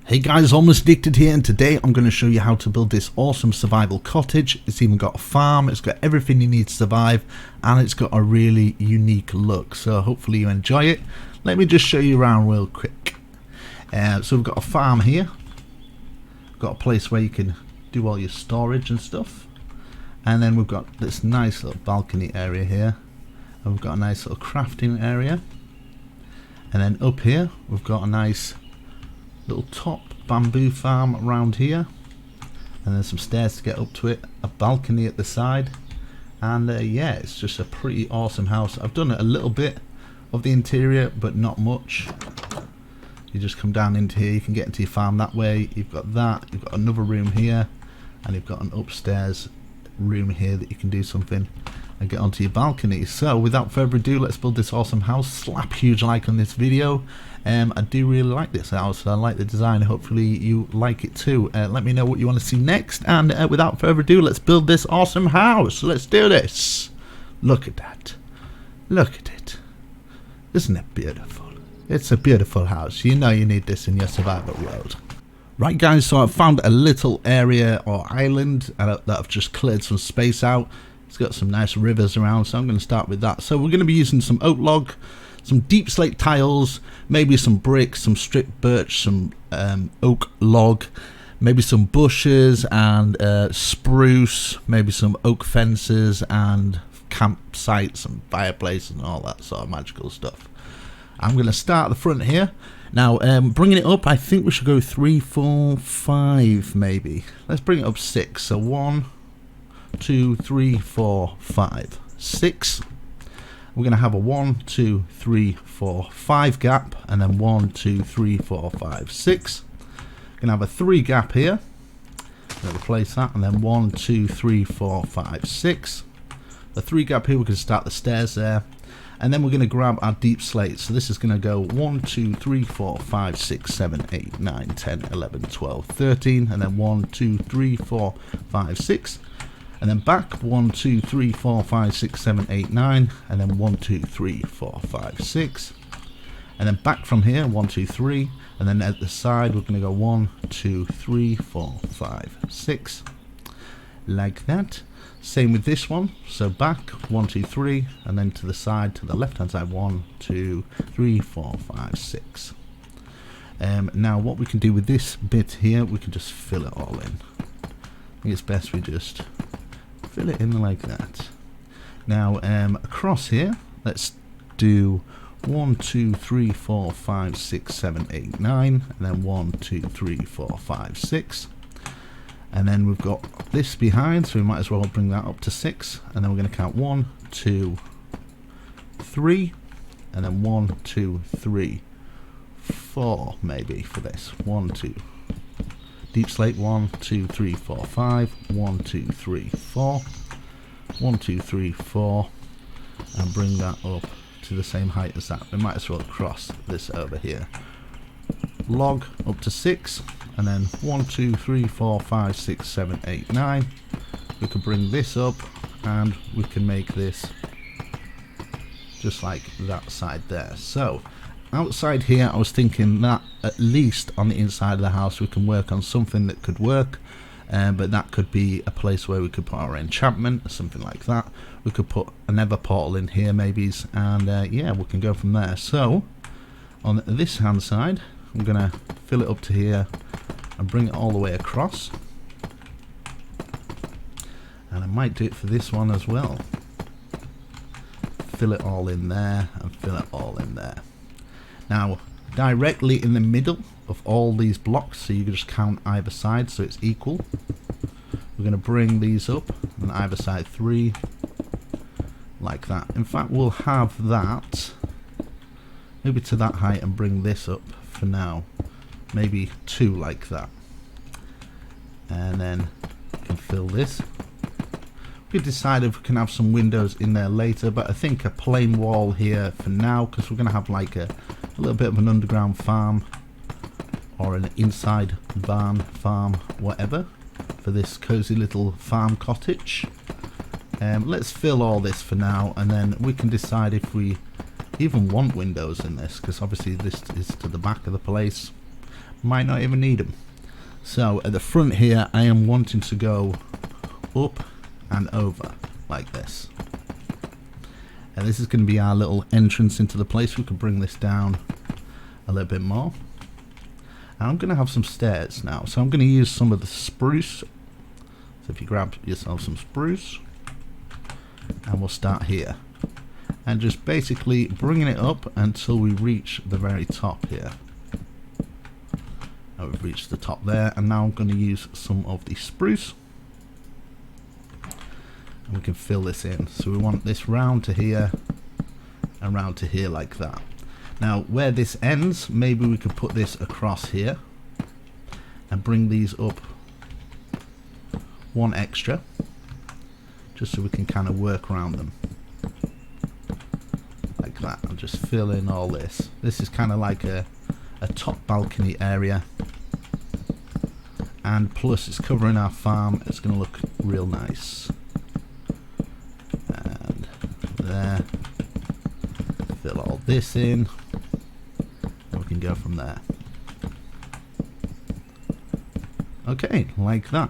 Hey guys, Almost Addicted here, and today I'm going to show you how to build this awesome survival cottage. It's even got a farm, it's got everything you need to survive, and it's got a really unique look, so hopefully you enjoy it. Let me just show you around real quick. So we've got a farm here, got a place where you can do all your storage and stuff, and then we've got this nice little balcony area here, and we've got a nice little crafting area, and then up here we've got a nice little top bamboo farm around here, and then some stairs to get up to it, a balcony at the side, and yeah, it's just a pretty awesome house. I've done a little bit of the interior but not much. You just come down into here, you can get into your farm that way. You've got that, you've got another room here, and you've got an upstairs room here that you can do something and get onto your balcony. So without further ado, let's build this awesome house. Slap a huge like on this video. I do really like this house. I like the design. Hopefully you like it too. Let me know what you want to see next, and without further ado, let's build this awesome house. Let's do this. Look at that, look at it. Isn't it beautiful? It's a beautiful house. You know you need this in your survival world. Right guys, so I've found a little area or island that I've just cleared some space out. It's got some nice rivers around, so I'm going to start with that. So we're going to be using some oak log, some deep slate tiles, maybe some bricks, some stripped birch, some oak log, maybe some bushes and spruce, maybe some oak fences and campsites and fireplaces and all that sort of magical stuff. I'm going to start at the front here. Now, bringing it up, I think we should go 3, 4, 5 maybe. Let's bring it up 6. So 1, 2, 3, 4, 5, 6. We're going to have a 1, 2, 3, 4, 5 gap, and then 1, 2, 3, 4, 5, 6. We're going to have a 3 gap here. We'll replace that, and then 1, 2, 3, 4, 5, 6. The 3 gap here, we can start the stairs there. And then we're going to grab our deep slate. So this is going to go 1, 2, 3, 4, 5, 6, 7, 8, 9, 10, 11, 12, 13. And then 1, 2, 3, 4, 5, 6. And then back 1, 2, 3, 4, 5, 6, 7, 8, 9. And then 1, 2, 3, 4, 5, 6. And then back from here 1, 2, 3. And then at the side we're going to go 1, 2, 3, 4, 5, 6. Like that. Same with this one. So back 1, 2, 3, and then to the side, to the left hand side 1, 2, 3, 4, 5, 6. Now what we can do with this bit here, we can just fill it all in. I think it's best we just fill it in like that. Now across here, let's do 1, 2, 3, 4, 5, 6, 7, 8, 9, and then 1, 2, 3, 4, 5, 6. And then we've got this behind, so we might as well bring that up to 6. And then we're going to count 1, 2, 3, and then 1, 2, 3, 4 maybe for this. 1, 2. Deep slate 1, 2, 3, 4, 5. 1, 2, 3, 4. 1, 2, 3, 4. And bring that up to the same height as that. We might as well cross this over here. Log up to 6. And then 1, 2, 3, 4, 5, 6, 7, 8, 9. We can bring this up and we can make this just like that side there. So outside here, I was thinking that at least on the inside of the house we can work on something that could work, but that could be a place where we could put our enchantment or something like that. We could put another portal in here maybe, and yeah, we can go from there. So on this hand side, I'm gonna fill it up to here and bring it all the way across, and I might do it for this one as well. Fill it all in there and fill it all in there. Now directly in the middle of all these blocks, so you can just count either side so it's equal, we're going to bring these up on either side 3 like that. In fact, we'll have that maybe to that height and bring this up for now, maybe 2 like that, and then we can fill this. We decide if we can have some windows in there later, but I think a plain wall here for now, because we're going to have like a little bit of an underground farm or an inside barn farm, whatever, for this cozy little farm cottage. Let's fill all this for now, and then we can decide if we even want windows in this, because obviously this is to the back of the place. might not even need them. So at the front here, I am wanting to go up and over like this. And this is going to be our little entrance into the place. We can bring this down a little bit more. And I'm going to have some stairs now. So I'm going to use some of the spruce. So if you grab yourself some spruce, and we'll start here. And just basically bringing it up until we reach the very top here. And we've reached the top there. And now I'm going to use some of the spruce. And we can fill this in. So we want this round to here and round to here like that. Now where this ends, maybe we could put this across here and bring these up one extra, just so we can kind of work around them like that. I'll just fill in all this. This is kind of like a top balcony area, and plus it's covering our farm. It's going to look real nice. And there, fill all this in, and we can go from there. Okay, like that.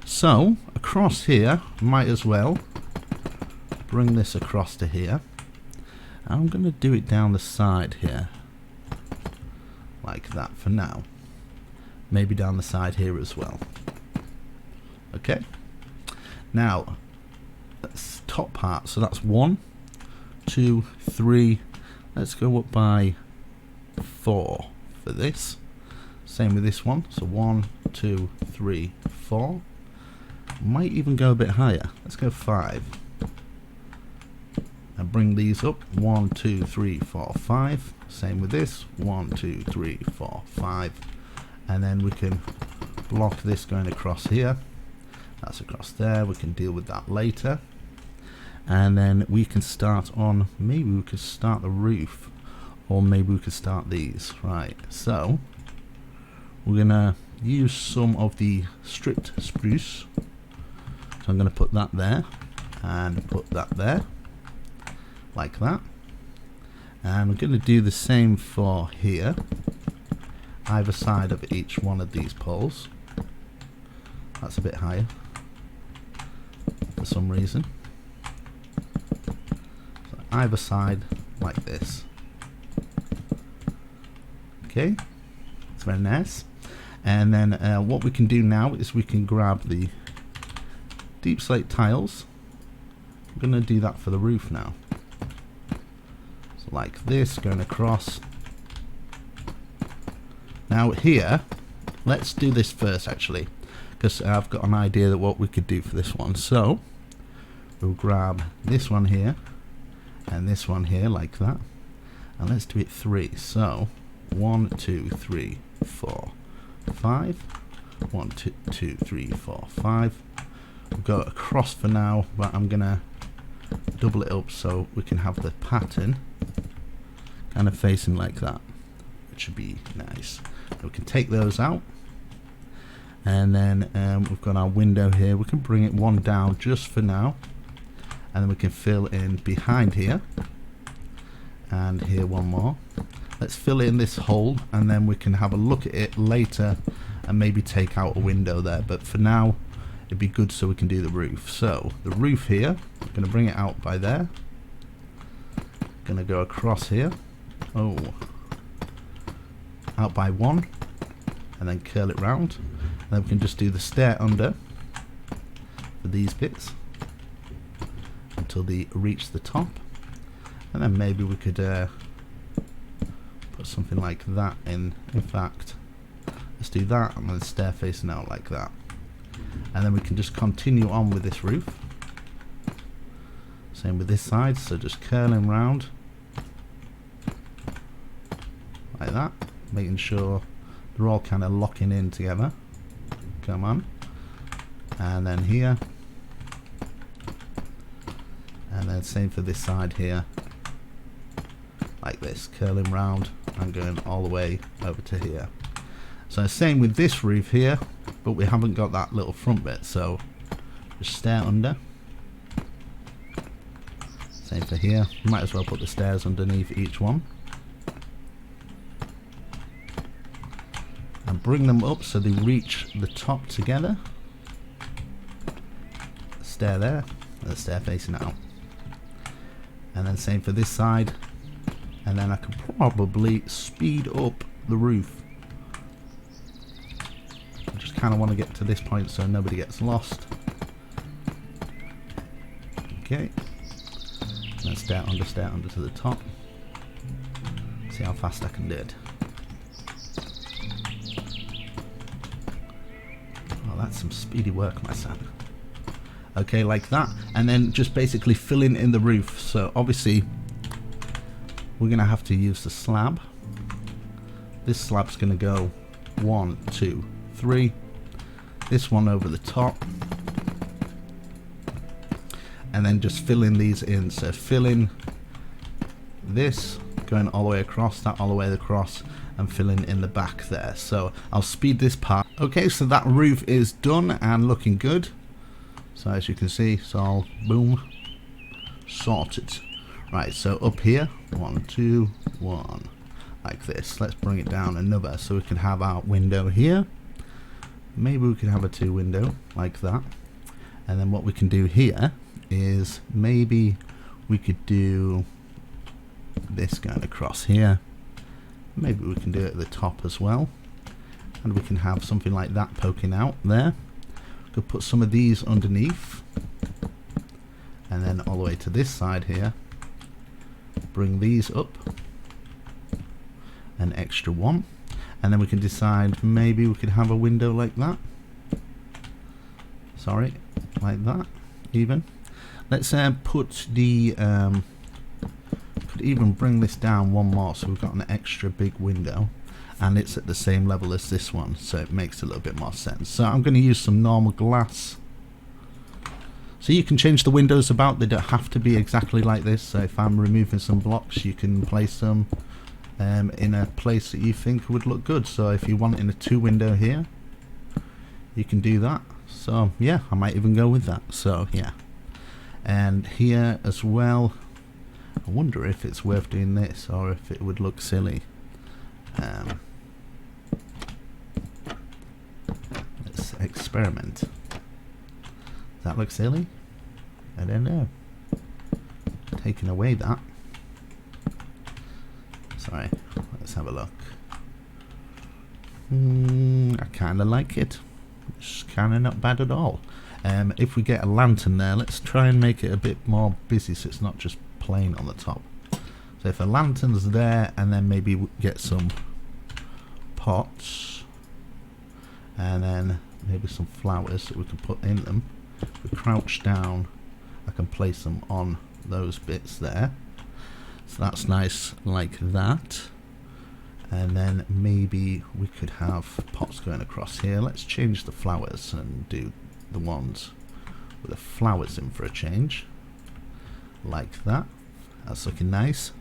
So across here, might as well bring this across to here. I'm going to do it down the side here like that for now. Maybe down the side here as well. Okay, now that's top part. So that's 1, 2, 3. Let's go up by 4 for this. Same with this one. So 1, 2, 3, 4. Might even go a bit higher. Let's go 5. And bring these up. 1, 2, 3, 4, 5. Same with this. 1, 2, 3, 4, 5. And then we can block this going across here. That's across there. We can deal with that later. And then we can start on, maybe we could start the roof, or maybe we could start these. Right, so we're gonna use some of the stripped spruce. So I'm gonna put that there and put that there like that. And we're gonna do the same for here, either side of each one of these poles. That's a bit higher for some reason. Either side like this. Okay, it's very nice. And then what we can do now is we can grab the deep slate tiles. I'm going to do that for the roof now. So like this, going across. Now here, let's do this first actually, because I've got an idea that what we could do for this one. So we'll grab this one here and this one here like that, and let's do it 3. So 1, 2, 3, 4, 5. 1, 2, 2, 3, 4, 5. We'll go across for now, but I'm gonna double it up so we can have the pattern kind of facing like that, which should be nice. We can take those out, and then we've got our window here. We can bring it one down just for now, and then we can fill in behind here, and here one more. Let's fill in this hole, and then we can have a look at it later and maybe take out a window there, but for now it'd be good so we can do the roof. So the roof here, I'm going to bring it out by there, going to go across here, out by 1, and then curl it round, and then we can just do the stair under for these bits until they reach the top, and then maybe we could put something like that in fact. Let's do that, and then the stair facing out like that, and then we can just continue on with this roof. Same with this side, so just curling round like that, making sure they're all kind of locking in together. Come on, and then here, and then same for this side here, like this, curling round and going all the way over to here. So same with this roof here, but we haven't got that little front bit, so just stair under. Same for here, might as well put the stairs underneath each one. and bring them up so they reach the top together. Stair there, and the stair facing out. And then same for this side. And then I can probably speed up the roof. I just kind of want to get to this point so nobody gets lost. Okay. And stair under to the top. See how fast I can do it. Oh, that's some speedy work, my son. Okay, like that. And then just basically filling in the roof. So obviously we're going to have to use the slab. This slab's going to go 1, 2, 3. This one over the top. And then just filling these in. So filling this, going all the way across, that all the way across, and filling in the back there. So I'll speed this part. Okay, so that roof is done and looking good. So as you can see, it's all boom, sorted. Right, so up here, 1, 2, 1, like this. Let's bring it down another so we can have our window here. Maybe we can have a 2 window like that. And then what we can do here is maybe we could do this going across here. Maybe we can do it at the top as well. And we can have something like that poking out there. Could put some of these underneath, and then all the way to this side here, bring these up, an extra one, and then we can decide maybe we could have a window like that. Sorry, like that even. Let's put the could even bring this down one more so we've got an extra big window. And it's at the same level as this one, so it makes a little bit more sense. So I'm going to use some normal glass. So you can change the windows about, they don't have to be exactly like this. So if I'm removing some blocks, you can place them in a place that you think would look good. So if you want in a 2 window here, you can do that. So yeah, I might even go with that. So yeah. And here as well, I wonder if it's worth doing this or if it would look silly. Let's experiment. Does that look silly? I don't know. Taking away that. Sorry, let's have a look. I kind of like it. It's kind of not bad at all. If we get a lantern there, let's try and make it a bit more busy so it's not just plain on the top. So if a lantern's there, and then maybe get some pots, and then maybe some flowers that we can put in them. If we crouch down, I can place them on those bits there. So that's nice like that. And then maybe we could have pots going across here. Let's change the flowers and do the ones with the flowers in for a change. Like that. That's looking nice.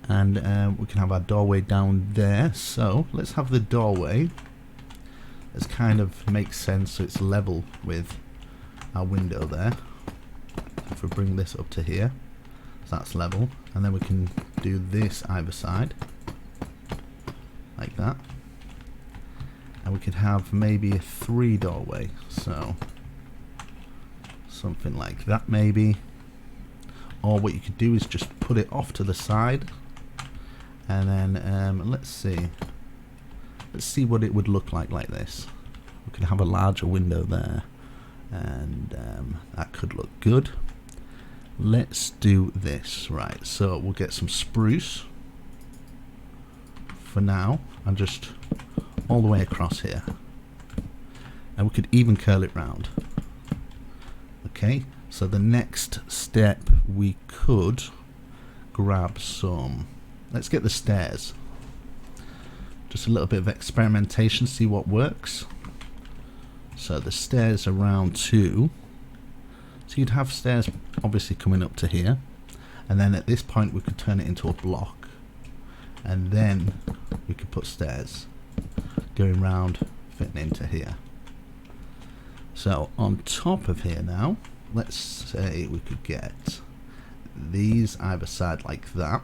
And we can have our doorway down there. So let's have the doorway. Let's kind of make sense so it's level with our window there. If we bring this up to here, so that's level. And then we can do this either side. Like that. And we could have maybe a 3 doorway. So something like that maybe. Or what you could do is just put it off to the side. And then let's see what it would look like this. We could have a larger window there, and that could look good. Let's do this. Right, so we'll get some spruce for now and just all the way across here, and we could even curl it round. Okay, so the next step we could grab some, let's get the stairs. Just a little bit of experimentation, see what works. So the stairs are round 2. So you'd have stairs obviously coming up to here. And then at this point we could turn it into a block. And then we could put stairs going round, fitting into here. So on top of here now, let's say we could get these either side like that.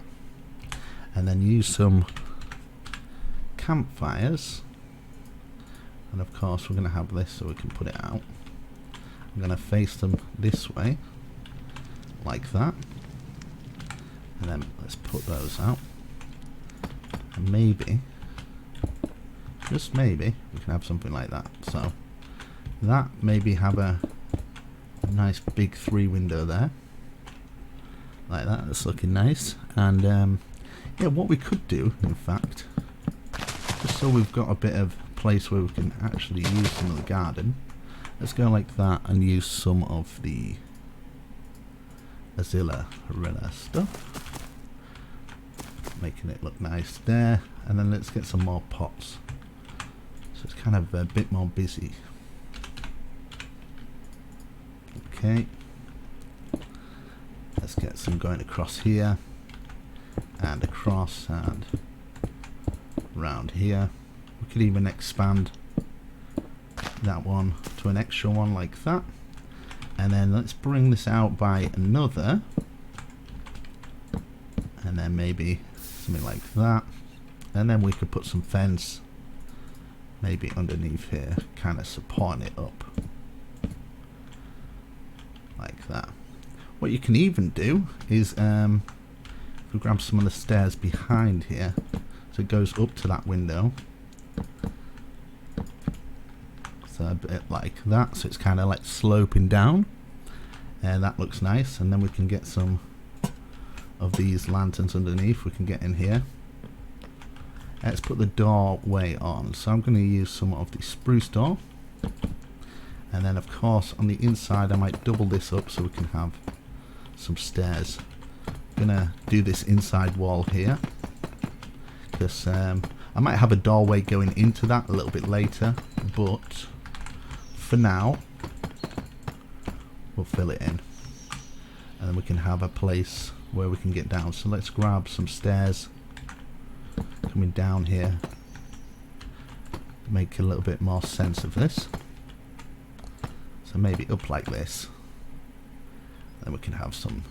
And then use some campfires And of course we're going to have this so we can put it out. I'm going to face them this way, like that. And then let's put those out. And maybe, just maybe, we can have something like that. So that maybe have a nice big 3 window there. Like that, that's looking nice. And yeah, what we could do, in fact, just so we've got a bit of place where we can actually use some of the garden, let's go like that and use some of the Azilla Rilla stuff, making it look nice there. And then let's get some more pots, so it's kind of a bit more busy. Okay, let's get some going across here and across and round here. We could even expand that one to an extra one like that. And then let's bring this out by another, and then maybe something like that. And then we could put some fence maybe underneath here, kind of supporting it up like that. What you can even do is if we grab some of the stairs behind here, so it goes up to that window, so a bit like that, so it's kind of like sloping down, and that looks nice. And then we can get some of these lanterns underneath, we can get in here. Let's put the doorway on, so I'm going to use some of the spruce door, and then of course on the inside I might double this up so we can have some stairs. I'm going to do this inside wall here, because I might have a doorway going into that a little bit later, but for now we'll fill it in, and then we can have a place where we can get down. So let's grab some stairs coming down here, make a little bit more sense of this. So maybe up like this, then we can have some,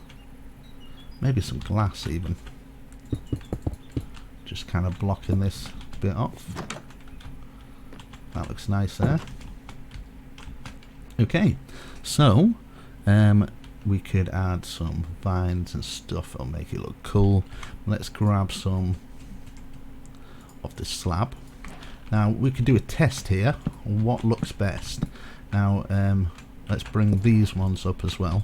maybe some glass even, just kind of blocking this bit off. That looks nice there. Okay, so we could add some vines and stuff, it'll make it look cool. Let's grab some of the slab. Now we could do a test here on what looks best. Now let's bring these ones up as well.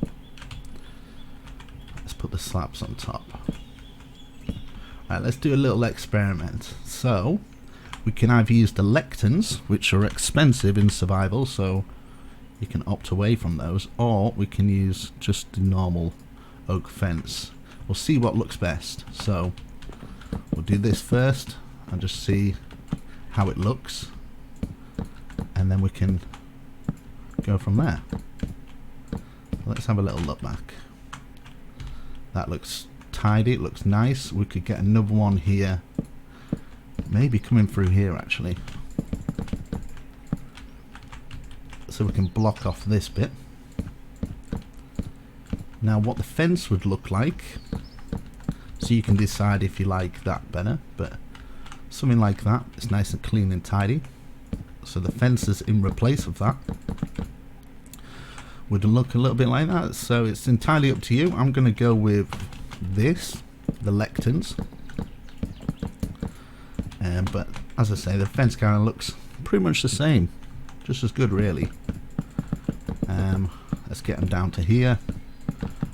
Let's put the slabs on top. Right, let's do a little experiment. So we can either use the lecterns, which are expensive in survival, so you can opt away from those, or we can use just the normal oak fence. We'll see what looks best. So we'll do this first and just see how it looks, and then we can go from there. Let's have a little look back. That looks tidy, it looks nice. We could get another one here, maybe coming through here actually, so we can block off this bit. Now what the fence would look like, so you can decide if you like that better, but something like that, it's nice and clean and tidy. So the fence is in replace of that, would look a little bit like that. So it's entirely up to you. I'm going to go with this, the lecterns, but as I say, the fence kind of looks pretty much the same, just as good really. Let's get them down to here,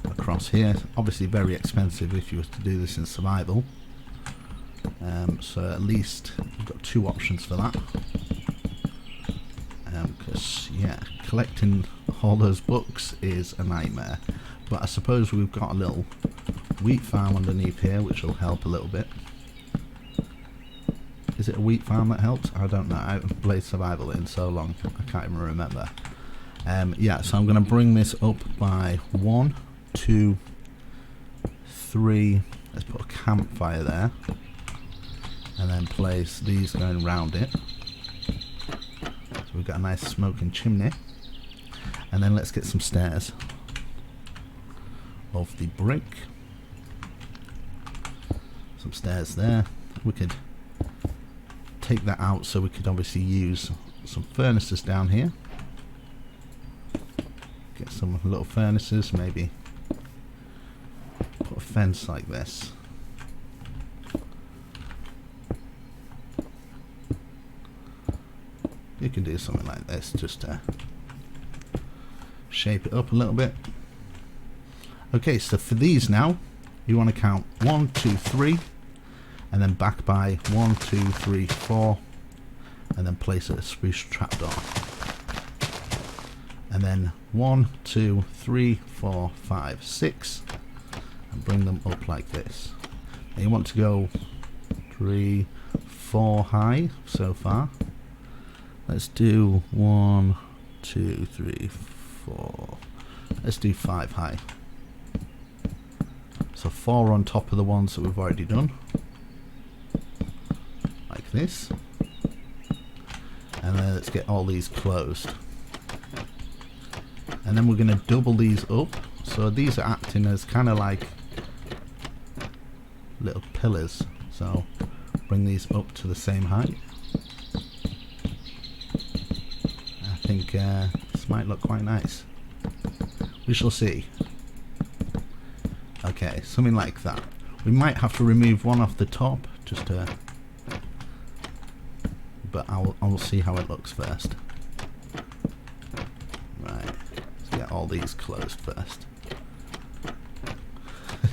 across here. Obviously very expensive if you were to do this in survival, so at least you've got 2 options for that, because yeah, collecting all those books is a nightmare. But I suppose we've got a little wheat farm underneath here, which will help a little bit. Is it a wheat farm that helps? I don't know, I haven't played survival in so long, I can't even remember. Yeah, so I'm going to bring this up by 1, 2, 3. Let's put a campfire there, and then place these going round it. So we've got a nice smoking chimney, and then let's get some stairs of the brick. Some stairs there. We could take that out so we could obviously use some furnaces down here. Get some little furnaces, maybe put a fence like this. You can do something like this just to shape it up a little bit. Okay, so for these now, you want to count 1, 2, 3, and then back by 1, 2, 3, 4, and then place a spruce trapdoor. And then 1, 2, 3, 4, 5, 6, and bring them up like this. Now you want to go 3, 4 high so far. Let's do 1, 2, 3, 4. Let's do 5 high. So 4 on top of the ones that we've already done, like this. And then let's get all these closed. And then we're going to double these up. So these are acting as kind of like little pillars. So bring these up to the same height. I think this might look quite nice. We shall see. Okay, something like that. We might have to remove one off the top just to, but I'll see how it looks first. Right, let's get all these closed first.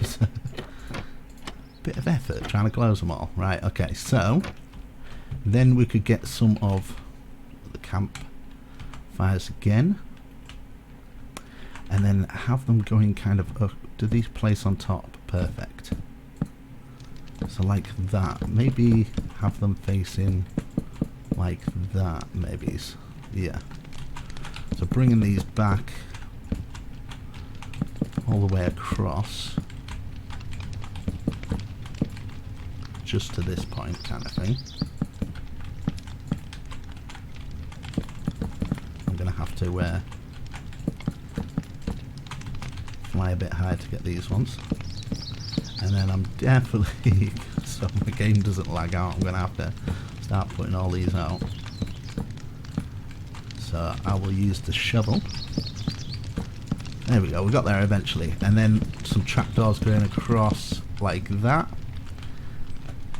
It's a bit of effort trying to close them all. Right, okay, so then we could get some of the campfires again, and then have them going kind of up. Do these place on top? Perfect. So like that. Maybe have them facing like that. Maybe. Yeah. So bringing these back all the way across, just to this point, kind of thing. I'm gonna have to fly a bit high to get these ones, and then I'm definitely, so my game doesn't lag out, I'm going to have to start putting all these out. So I will use the shovel. There we go, we got there eventually. And then some trapdoors going across like that,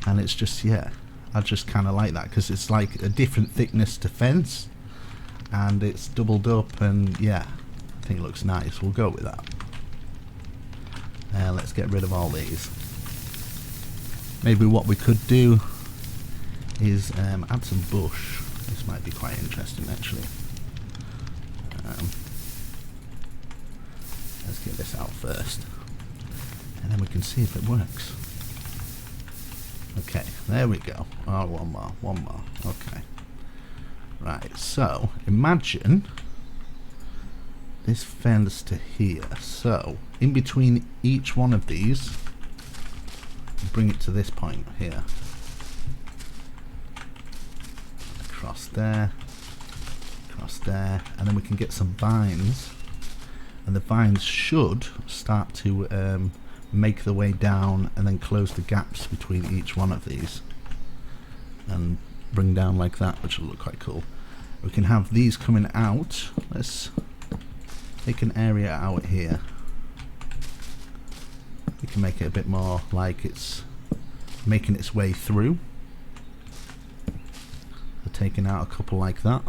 and it's just, yeah, I just kind of like that because it's like a different thickness to fence, and it's doubled up, and yeah, I think it looks nice. We'll go with that. Let's get rid of all these. Maybe what we could do is add some bush. This might be quite interesting actually. Let's get this out first, and then we can see if it works. Okay, there we go. Oh, one more. Okay. Right, so imagine this fence to here. So in between each one of these, bring it to this point here. Across there, and then we can get some vines, and the vines should start to make the way down and then close the gaps between each one of these and bring down like that, which will look quite cool. We can have these coming out. Let's take an area out here. We can make it a bit more like it's making its way through. So taking out a couple like that,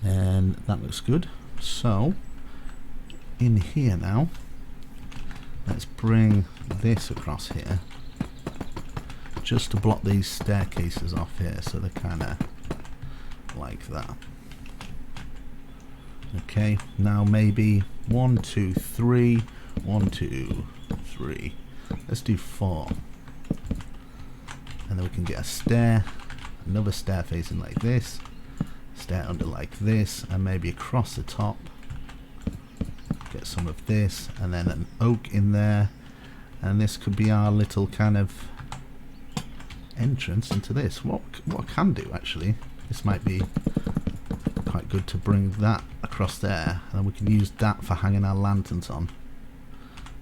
and that looks good. So in here now, let's bring this across here just to block these staircases off here, so they're kind of like that. Okay, now maybe 1, 2, 3, 1, 2, 3. Let's do 4, and then we can get a stair, another stair facing like this, stair under like this, and maybe across the top. Get some of this, and then an oak in there, and this could be our little kind of entrance into this. What I can do actually, this might be quite good to bring that across there, and we can use that for hanging our lanterns on.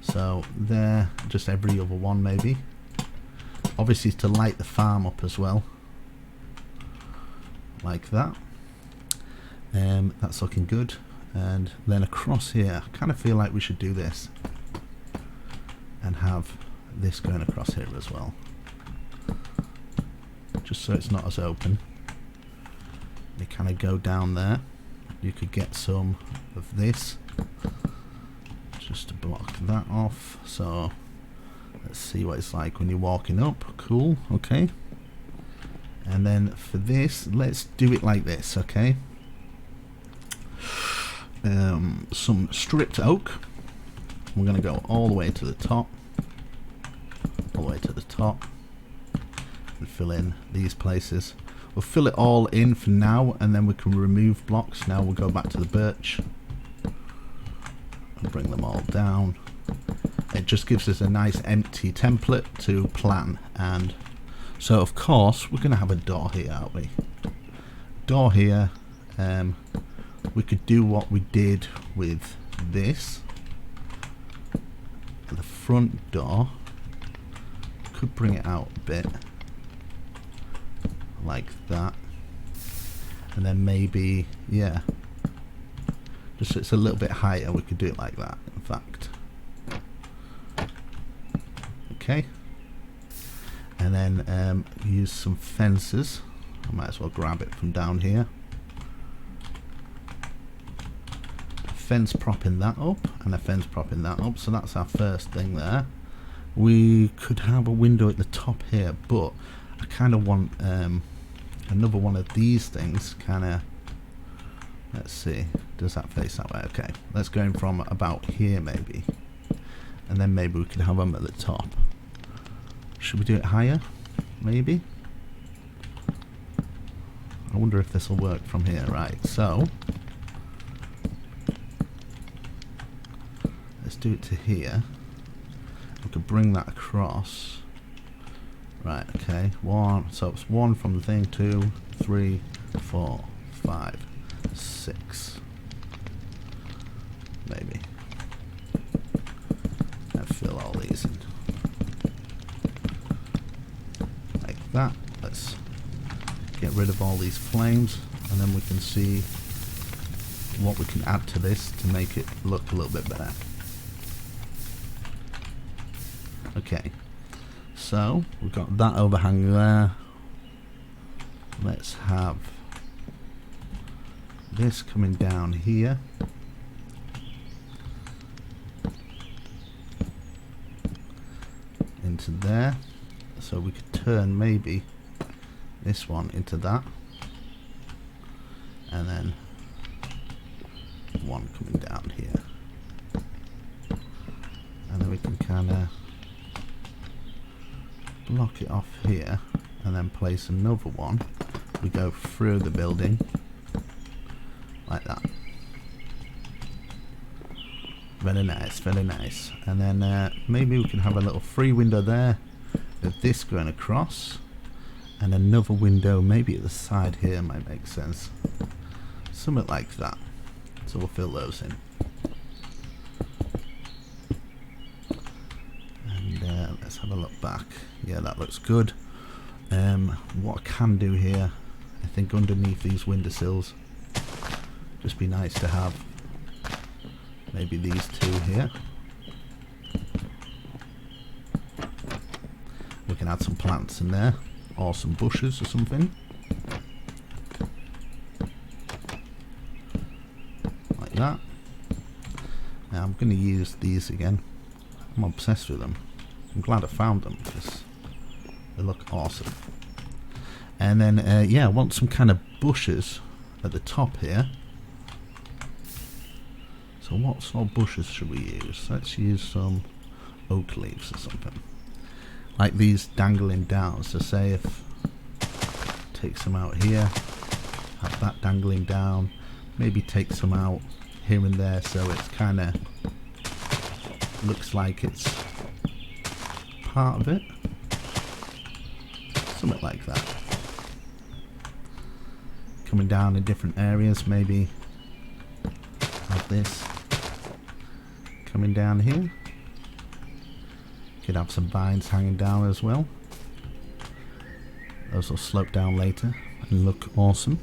So there, just every other one maybe. Obviously to light the farm up as well. like that. That's looking good. And then across here, I kind of feel like we should do this and have this going across here as well, just so it's not as open. They kind of go down there. You could get some of this just to block that off. So let's see what it's like when you're walking up. Cool. Okay. And then for this, let's do it like this. Okay. Some stripped oak. We're going to go all the way to the top, all the way to the top, and fill in these places. We'll fill it all in for now, and then we can remove blocks. Now we'll go back to the birch and bring them all down. It just gives us a nice empty template to plan. And so of course we're going to have a door here, aren't we? Door here. We could do what we did with this. The front door, could bring it out a bit like that, and then maybe, yeah, just so it's a little bit higher, we could do it like that, in fact. Okay. And then use some fences. I might as well grab it from down here. Fence propping that up, and a fence propping that up, so that's our first thing there. We could have a window at the top here, but I kind of want another one of these things, kind of. Let's see, does that face that way? Okay, let's go in from about here maybe, and then maybe we could have them at the top. Should we do it higher? Maybe. I wonder if this will work from here. Right, so let's do it to here. We could bring that across. Right, okay. One, so it's one from the thing, 2, 3, 4, 5, 6. Maybe. And fill all these in. Like that. Let's get rid of all these flames, and then we can see what we can add to this to make it look a little bit better. Okay, so we've got that overhang there. Let's have this coming down here. Into there. So we could turn maybe this one into that. And then one coming down here. And then we can kind of block it off here, and then place another one. We go through the building like that. Very nice, very nice. And then maybe we can have a little free window there with this going across, and another window maybe at the side here might make sense. Something like that. So we'll fill those in. Let's have a look back. Yeah, that looks good. What I can do here, I think underneath these windowsills, just be nice to have maybe these two here. We can add some plants in there, or some bushes or something. Like that. Now I'm going to use these again. I'm obsessed with them. I'm glad I found them because they look awesome. And then, yeah, I want some kind of bushes at the top here. So what sort of bushes should we use? Let's use some oak leaves or something. Like these dangling down. So say if take some out here, have that dangling down, maybe take some out here and there so it's kind of looks like it's part of it. Something like that. Coming down in different areas, maybe have this coming down here. Could have some vines hanging down as well. Those will slope down later and look awesome.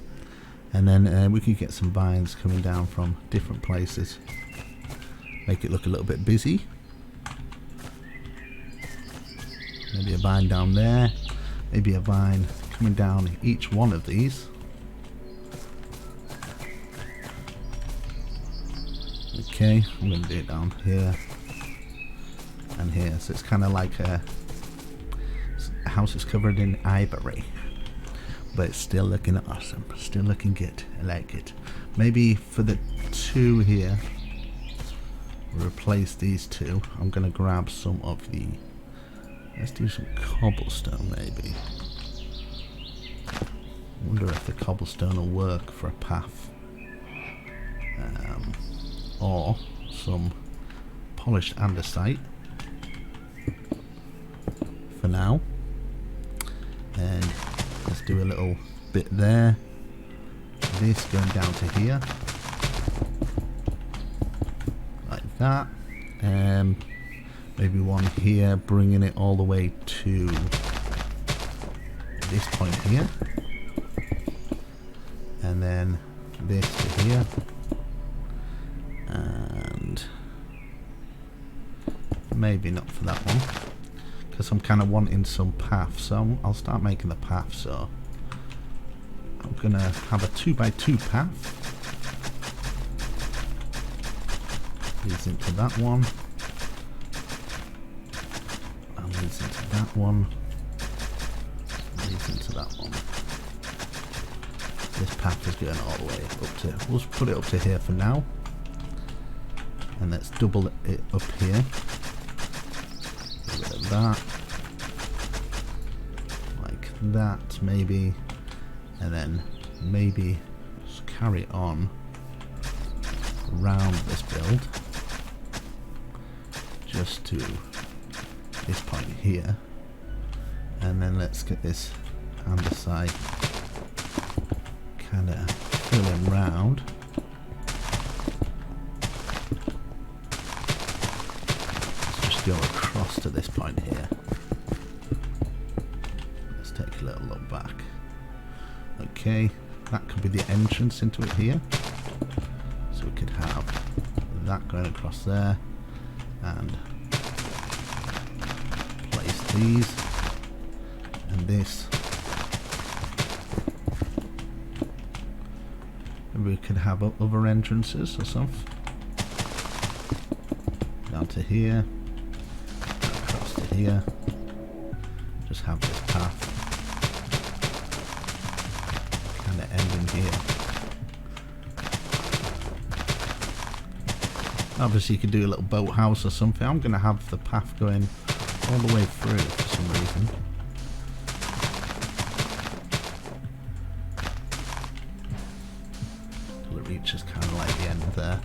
And then we could get some vines coming down from different places. Make it look a little bit busy. Maybe a vine down there. Maybe a vine coming down each one of these. Okay, I'm going to do it down here and here. So it's kind of like a house is covered in ivory. But it's still looking awesome. Still looking good. I like it. Maybe for the two here, replace these two. I'm going to grab some of the... Let's do some cobblestone maybe. I wonder if the cobblestone will work for a path. Or some polished andesite for now. And let's do a little bit there. This going down to here. Like that. Maybe one here, bringing it all the way to this point here. And then this to here. And maybe not for that one, because I'm kind of wanting some path, so I'll start making the path. So I'm gonna have a 2x2 path. Leads into that one, and leads into that one, leads into that one. This path is going all the way up to, we'll put it up to here for now. And let's double it up here. A bit of that. Like that, maybe. And then maybe just carry on around this build. Just to this point here. And then let's get this andesite kind of filling round. Go across to this point here. Let's take a little look back. Okay, that could be the entrance into it here. So we could have that going across there and place these and this. Maybe we could have other entrances or something. Down to here. Here, just have this path kind of ending here. Obviously you could do a little boathouse or something. I'm going to have the path going all the way through for some reason. Till it reaches kind of like the end there.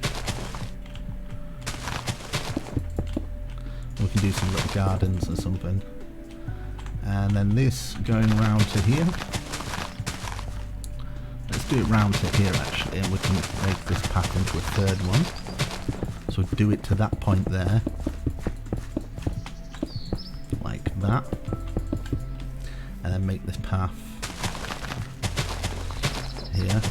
We can do some little gardens or something. And then this going round to here. Let's do it round to here actually, and we can make this path into a third one. So do it to that point there. Like that. And then make this path here.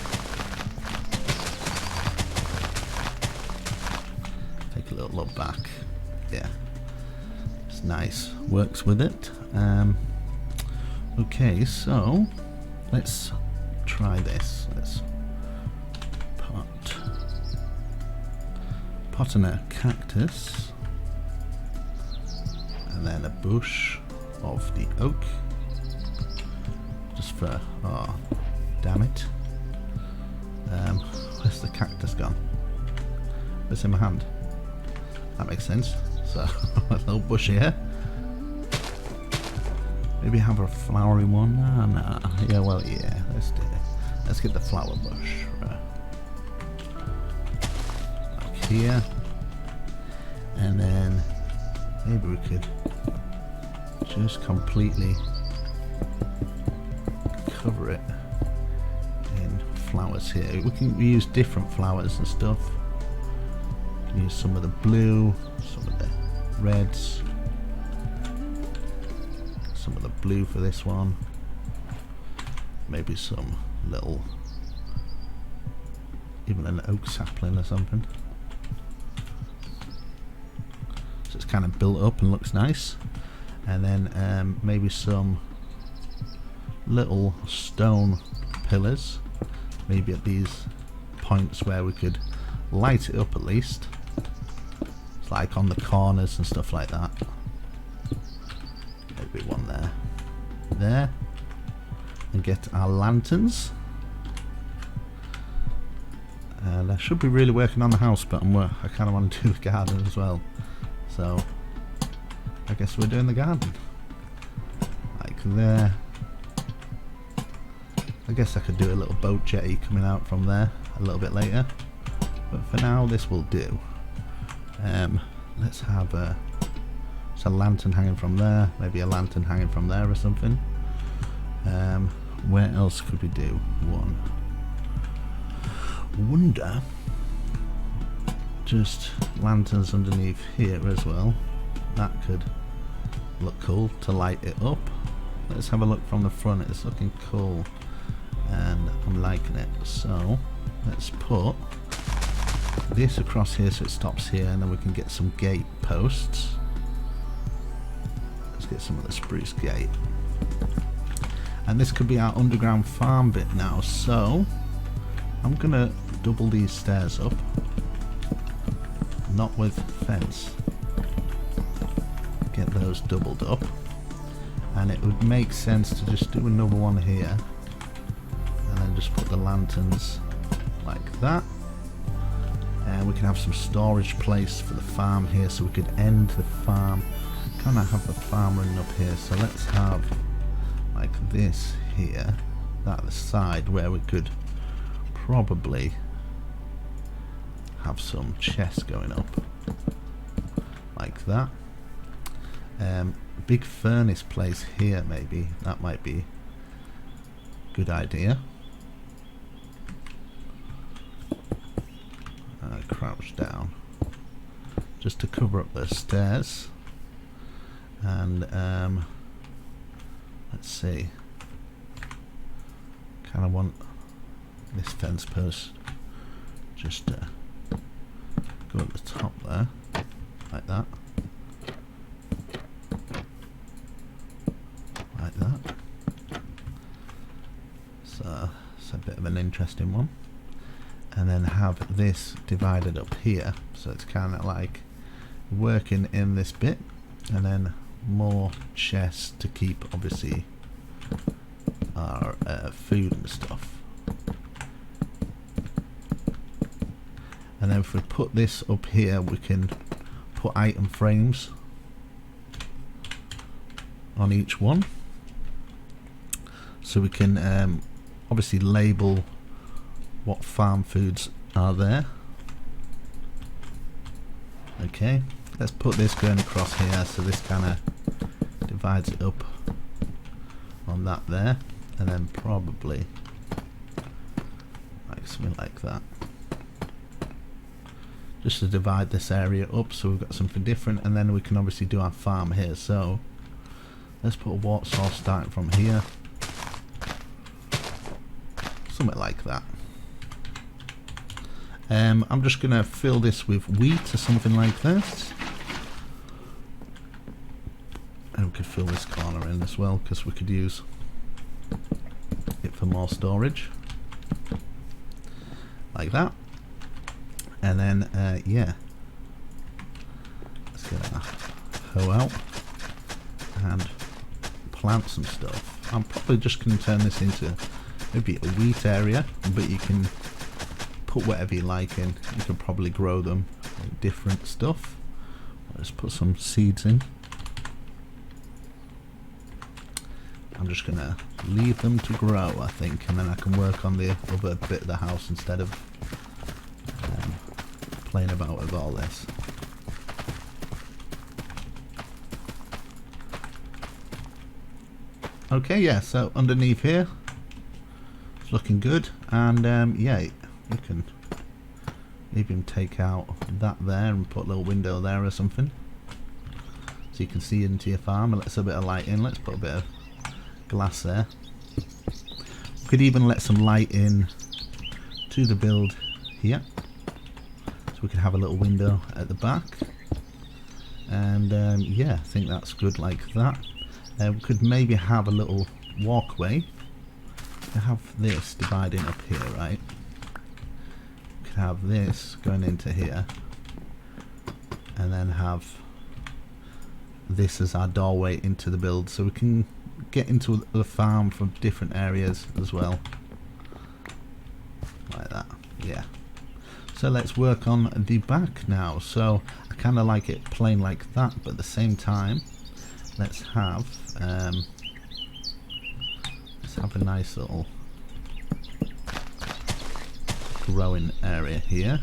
Take a little look back. Yeah. Nice, works with it. Okay, so let's try this. Let's pot in a cactus and then a bush of the oak, just for, oh damn it, where's the cactus gone? It's in my hand. That makes sense. So a little bush here. Maybe have a flowery one. No. Yeah, well, yeah. Let's do it. Let's get the flower bush. Up here, and then maybe we could just completely cover it in flowers here. We can use different flowers and stuff. We can use some of the blue, some of the reds, some of the blue for this one, maybe some little even an oak sapling or something. So it's kind of built up and looks nice. And then maybe some little stone pillars, maybe at these points where we could light it up at least. It's like on the corners and stuff like that. Maybe one there, and get our lanterns. And I should be really working on the house, but I kind of want to do the garden as well. So I guess we're doing the garden. Like there. I guess I could do a little boat jetty coming out from there a little bit later. But for now, this will do. Let's have a lantern hanging from there. Maybe a lantern hanging from there or something. Where else could we do one? Wonder. Just lanterns underneath here as well. That could look cool to light it up. Let's have a look from the front. It's looking cool and I'm liking it. So let's put this across here so it stops here, and then we can get some gate posts. Let's get some of the spruce gate. And this could be our underground farm bit now, so I'm gonna double these stairs up, not with fence, get those doubled up, and it would make sense to just do another one here and then just put the lanterns like that, and we can have some storage place for the farm here, so we could end the farm, kind of have the farm running up here. So let's have like this here, that the side where we could probably have some chests going up like that. Big furnace place here, maybe that might be a good idea. Crouch down just to cover up the stairs, and let's see, kind of want this fence post just to go at the top there like that, like that. So it's a bit of an interesting one. And then have this divided up here, so it's kind of like working in this bit, and then more chests to keep obviously our food and stuff. And then if we put this up here, we can put item frames on each one, so we can obviously label what farm foods are there. Okay, let's put this going across here, so this kind of divides it up on that there, and then probably like something like that, just to divide this area up so we've got something different. And then we can obviously do our farm here, so let's put a water source starting from here, something like that. I'm just going to fill this with wheat or something like this. And we could fill this corner in as well, because we could use it for more storage. Like that. And then, yeah. Let's get our hoe out and plant some stuff. I'm probably just going to turn this into maybe a wheat area, but you can put whatever you like in. You can probably grow them like different stuff. Let's put some seeds in. I'm just gonna leave them to grow, I think, and then I can work on the other bit of the house instead of playing about with all this. Okay, yeah, so underneath here it's looking good, and yeah, we can even take out that there and put a little window there or something, so you can see into your farm. Let's a bit of light in. Let's put a bit of glass there. We could even let some light in to the build here, so we can have a little window at the back. And yeah, I think that's good like that. We could maybe have a little walkway to have this dividing up here, right? We could have this going into here, and then have this as our doorway into the build, so we can get into the farm from different areas as well, like that. Yeah, so let's work on the back now. So I kind of like it plain like that, but at the same time let's have a nice little growing area here.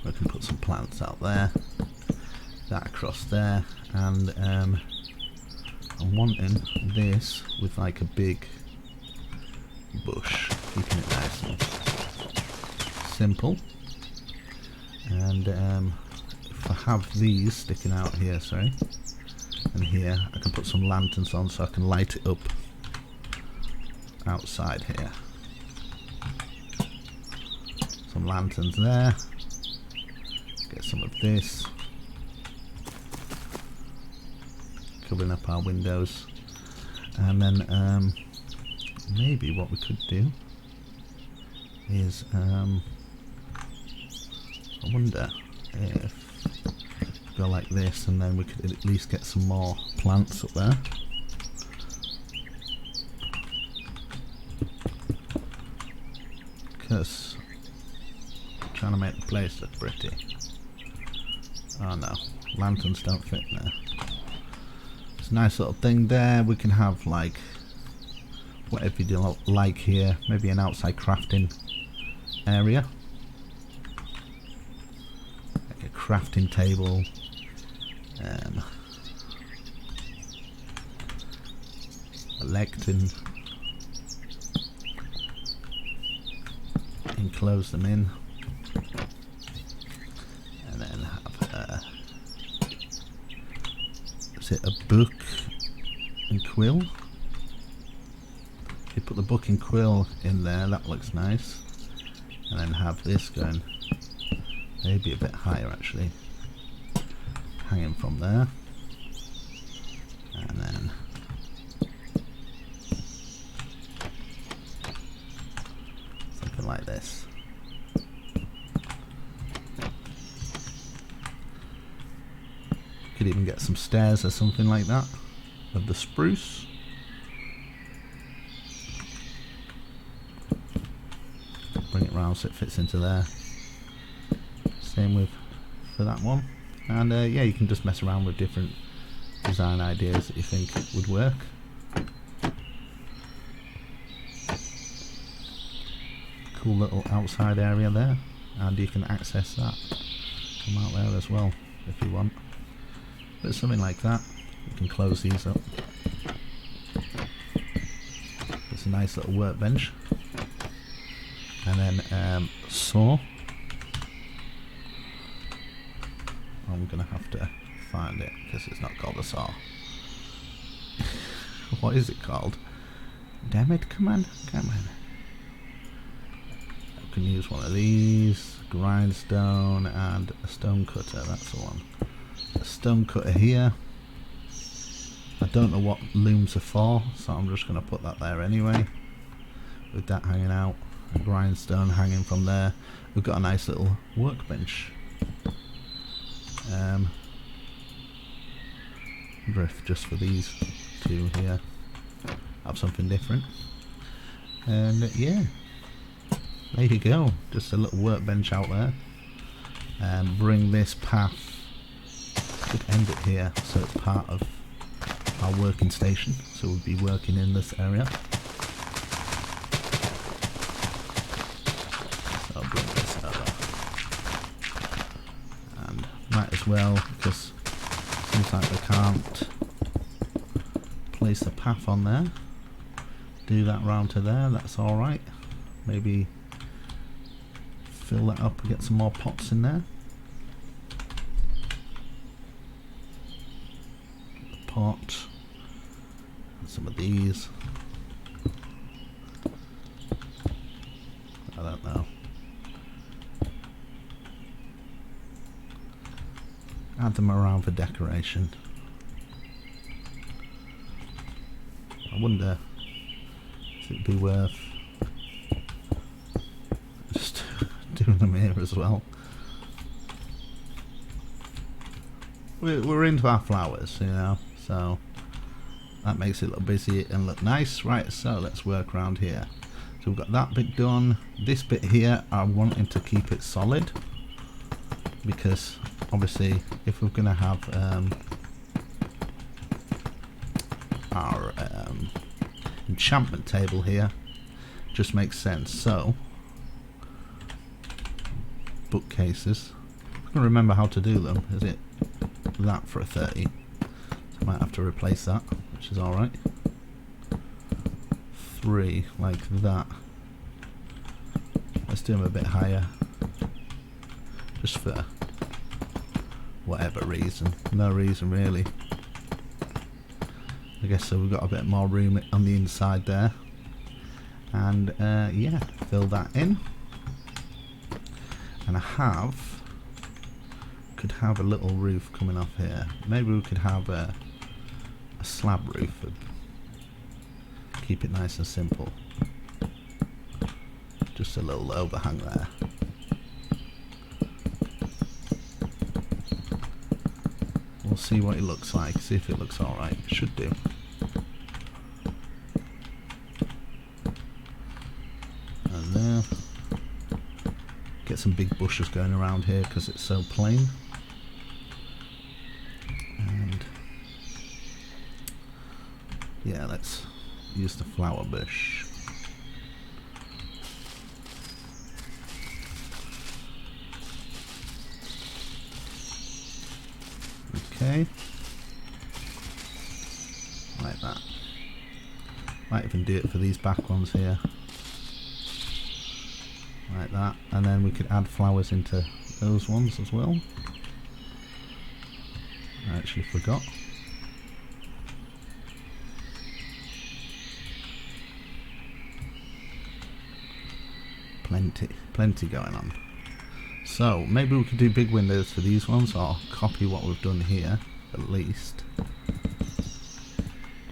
We can put some plants out there, that across there, and I'm wanting this with like a big bush, keeping it nice and simple. And if I have these sticking out here, sorry, and here, I can put some lanterns on so I can light it up outside here. Some lanterns there. Get some of this, covering up our windows. And then maybe what we could do is I wonder if we go like this, and then we could at least get some more plants up there. Because I'm trying to make the place look pretty. Oh no, lanterns don't fit in there. It's a nice little thing there. We can have like whatever you like here, maybe an outside crafting area, like a crafting table, a lectern, enclose them in, and then have is it a book and quill? If you put the book and quill in there, that looks nice. And then have this going maybe a bit higher actually, hanging from there, and then something like this. Could even get some stairs or something like that of the spruce. Bring it round so it fits into there. Same with for that one. And yeah, you can just mess around with different design ideas that you think would work. Cool little outside area there, and you can access that, come out there as well if you want. But something like that, you can close these up. It's a nice little workbench. And then saw. I'm gonna have to find it because it's not called a saw. What is it called? Damn it, come on, come on. I can use one of these, grindstone, and a stone cutter, that's the one. A stone cutter here. I don't know what looms are for, so I'm just gonna put that there anyway. With that hanging out. A grindstone hanging from there. We've got a nice little workbench. Wonder if just for these two here have something different. And yeah, there you go, just a little workbench out there. And bring this path, could end it here so it's part of our working station, so we'll be working in this area. Might as well, because it seems like we can't place a path on there. Do that round to there, that's alright. Maybe fill that up and get some more pots in there. Pot, and some of these. add them around for decoration. I wonder if it'd be worth just doing them here as well. We're into our flowers, you know, so that makes it look busy and look nice. Right, so let's work around here. So we've got that bit done. This bit here, I'm wanting to keep it solid, because obviously if we're going to have our enchantment table here, just makes sense. So bookcases, I can remember how to do them. Is it that for a 30? So I might have to replace that, which is alright. 3 like that. Let's do them a bit higher, just for whatever reason. No reason really. I guess so. We've got a bit more room on the inside there, and yeah, fill that in. And I could have a little roof coming off here. Maybe we could have a slab roof. Keep it nice and simple. Just a little overhang there. We'll see what it looks like. See if it looks alright. It should do. And there. Get some big bushes going around here because it's so plain. And yeah, let's use the flower bush. Okay, like that. Might even do it for these back ones here, like that, and then we could add flowers into those ones as well. I actually forgot. Plenty going on. So maybe we could do big windows for these ones, or copy what we've done here at least.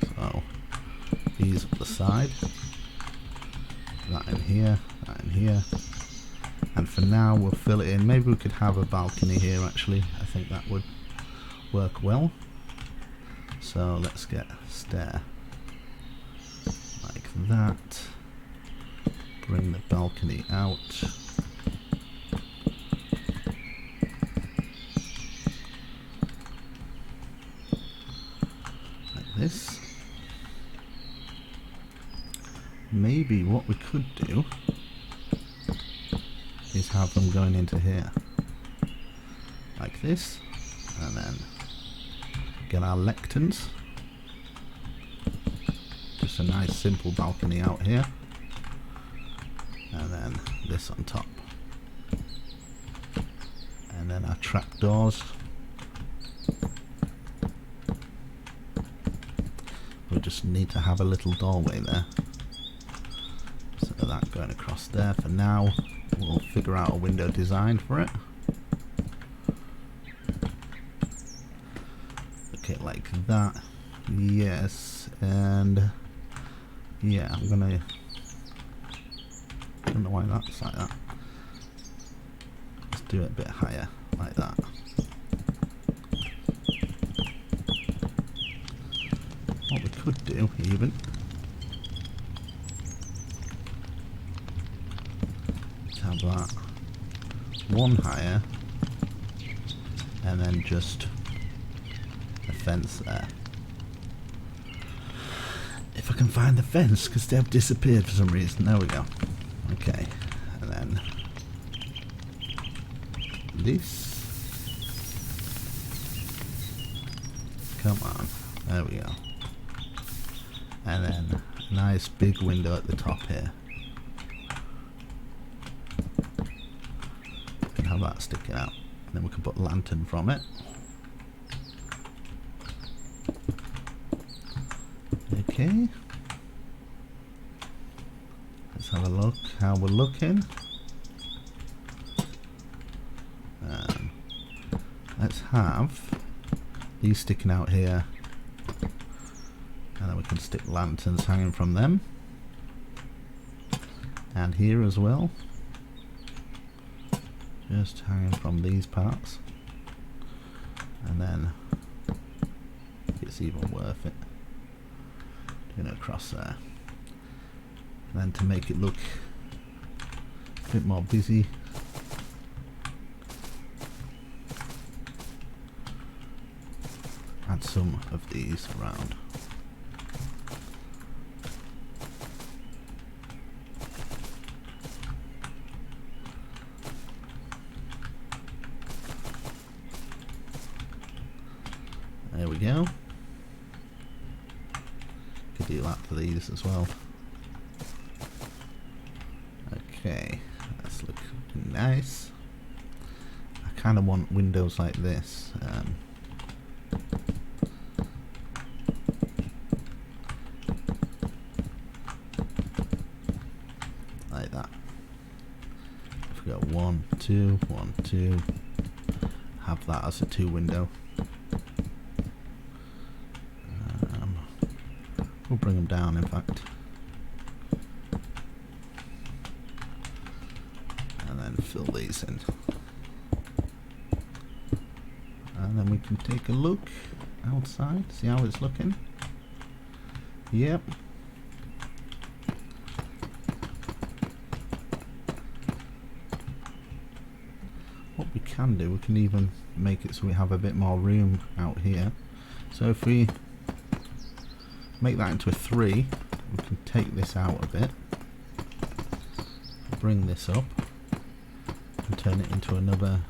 So these up the side, that in here, that in here, and for now we'll fill it in. Maybe we could have a balcony here actually. I think that would work well. So let's get a stair like that. Bring the balcony out. Like this. Maybe what we could do is have them going into here. Like this. And then get our lecterns. Just a nice simple balcony out here. And then this on top, and then our trapdoors. We just need to have a little doorway there, so that going across there. For now, we'll figure out a window design for it. Okay, like that. Yes, and yeah, I'm gonna. I don't know why that's like that. Let's do it a bit higher, like that. What we could do, even, is have that one higher, and then just a fence there. If I can find the fence, because they've disappeared for some reason. There we go. Okay, and then this. Come on, there we go. And then a nice big window at the top here. We can have that sticking out, and then we can put a lantern from it. Okay. Let's have a look how we're looking. let's have these sticking out here, and then we can stick lanterns hanging from them, and here as well, just hanging from these parts, and then it's even worth it doing it across there. And then to make it look a bit more busy, add some of these around. There we go. Could do that for these as well. Okay, that's looking nice. I kind of want windows like this. Like that. If we go 1, 2, 1, 2, have that as a 2 window. We'll bring them down, in fact, and then fill these in, and then we can take a look outside, see how it's looking. Yep. What we can do, we can even make it so we have a bit more room out here. So if we make that into a 3, we can take this out a bit, bring this up, and turn it into another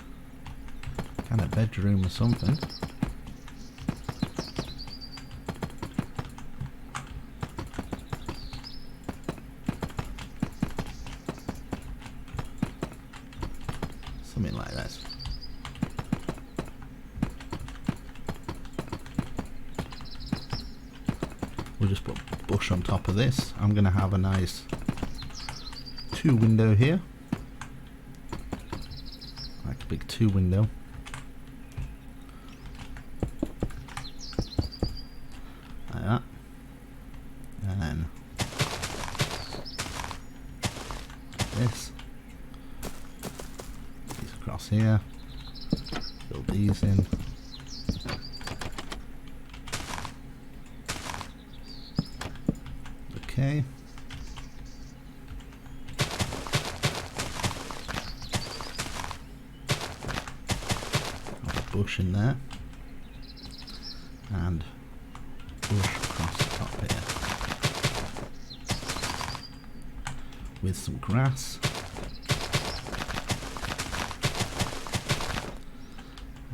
kind of bedroom or something. Something like this. We'll just put bush on top of this. I'm going to have a nice 2 window here, like a big 2 window, like that, and then this, these across here, build these in. Okay. Have a bush in there, and bush across the top here with some grass,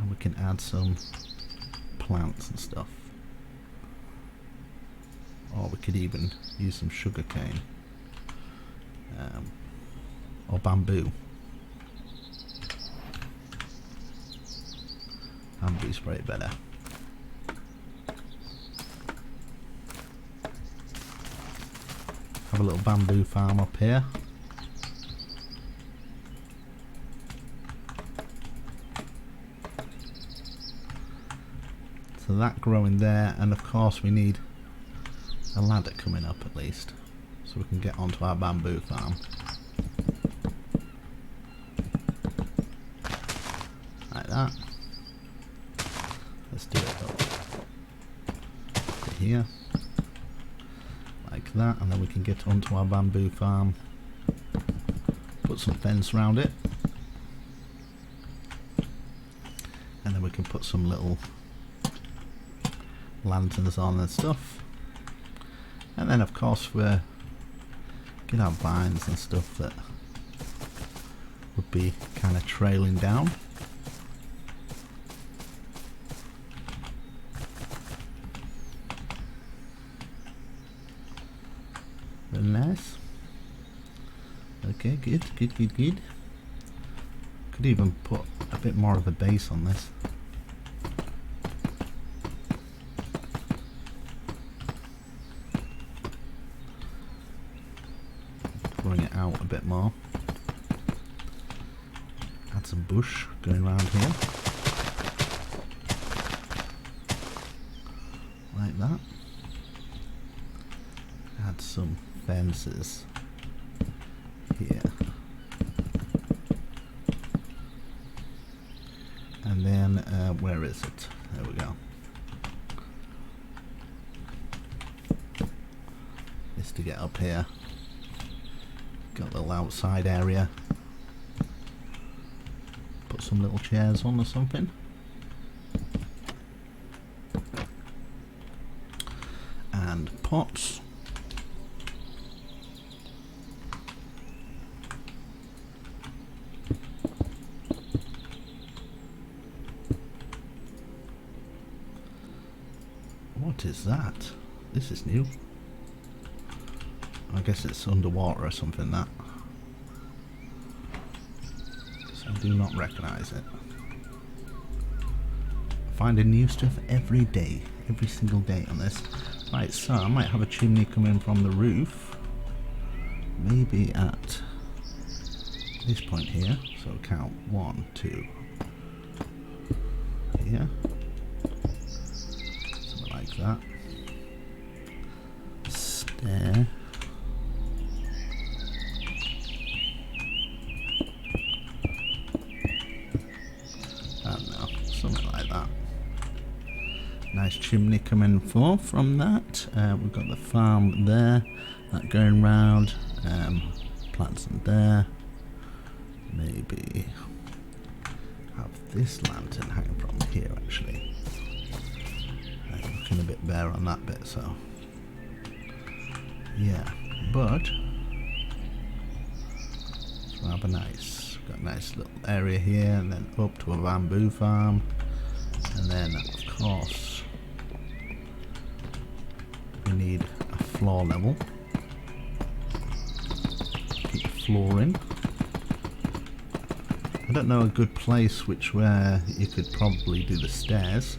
and we can add some plants and stuff. Or we could even use some sugar cane or bamboo. Bamboo's probably better. Have a little bamboo farm up here. So that growing there, and of course we need a ladder coming up at least, so we can get onto our bamboo farm. Like that. Let's do it up to here. Like that, and then we can get onto our bamboo farm. Put some fence around it. And then we can put some little lanterns on and stuff. And then of course we get our vines and stuff that would be kind of trailing down. Very nice. Okay, good. Could even put a bit more of a base on this. Bring it out a bit more. Add some bush going around here. like that. Add some fences here. And then, where is it? There we go. This to get up here. Got a little outside area. Put some little chairs on or something. And pots. What is that? This is new. I guess it's underwater or something, that. So I do not recognise it. Finding new stuff every day. Every single day on this. Right, so I might have a chimney coming from the roof. Maybe at this point here. So count 1, 2. Here. Something like that. Stair. Something like that. Nice chimney coming forth from that. We've got the farm there, that going round. Plants in there. Maybe have this lantern hanging from here actually. Looking a bit bare on that bit, so yeah. But it's rather nice. Got a nice little area here, and then up to a bamboo farm, and then of course we need a floor level. Keep the floor in. I don't know a good place where you could probably do the stairs.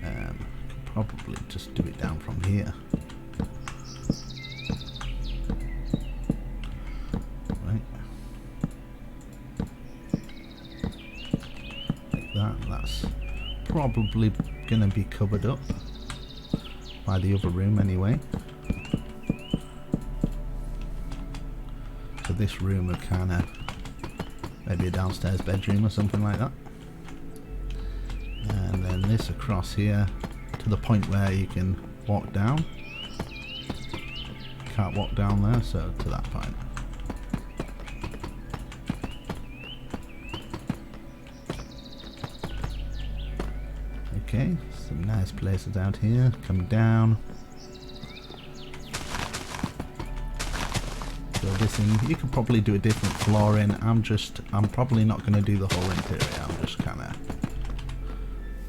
Could probably just do it down from here. That's probably gonna be covered up by the other room anyway. So this room would kind of maybe a downstairs bedroom or something like that. And then this across here to the point where you can walk down. Can't walk down there, so to that point. Okay, some nice places out here. Come down. Build this in. You could probably do a different flooring. I'm probably not going to do the whole interior. I'm just kind of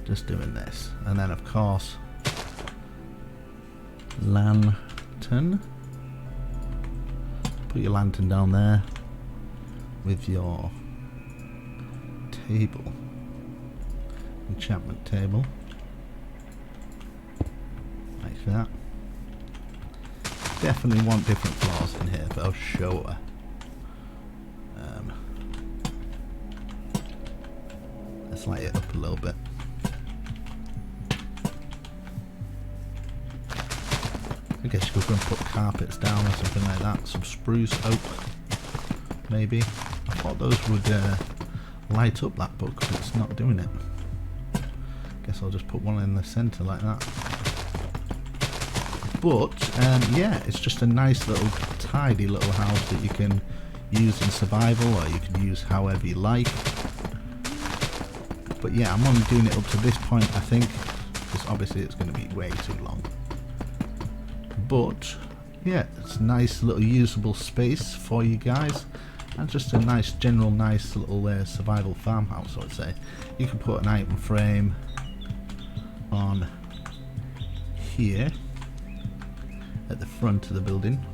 just doing this. And then of course, lantern. Put your lantern down there with your table. Enchantment table, like that. Definitely want different floors in here for sure. Let's light it up a little bit. I guess you could go and put carpets down or something like that. Some spruce oak, maybe. I thought those would light up that book, but it's not doing it. Guess I'll just put one in the center like that. But yeah, it's just a nice little tidy little house that you can use in survival, or you can use however you like. But yeah, I'm only doing it up to this point, I think, because obviously it's going to be way too long. But yeah, it's a nice little usable space for you guys, and just a nice general nice little survival farmhouse, I would say. You can put an item frame on here at the front of the building,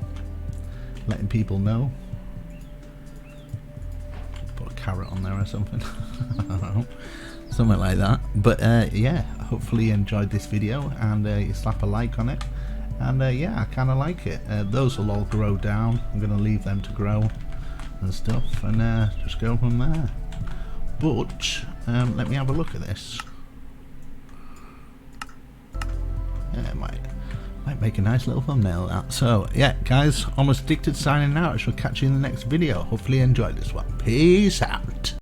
letting people know. Put a carrot on there or something. I don't know, something like that. But yeah, hopefully you enjoyed this video, and you slap a like on it. And yeah, I kind of like it. Those will all grow down. I'm going to leave them to grow and stuff, and just go from there. But let me have a look at this. Yeah, Might make a nice little thumbnail of that. So yeah, guys, Almost Addicted signing out. I shall catch you in the next video. Hopefully you enjoyed this one. Peace out.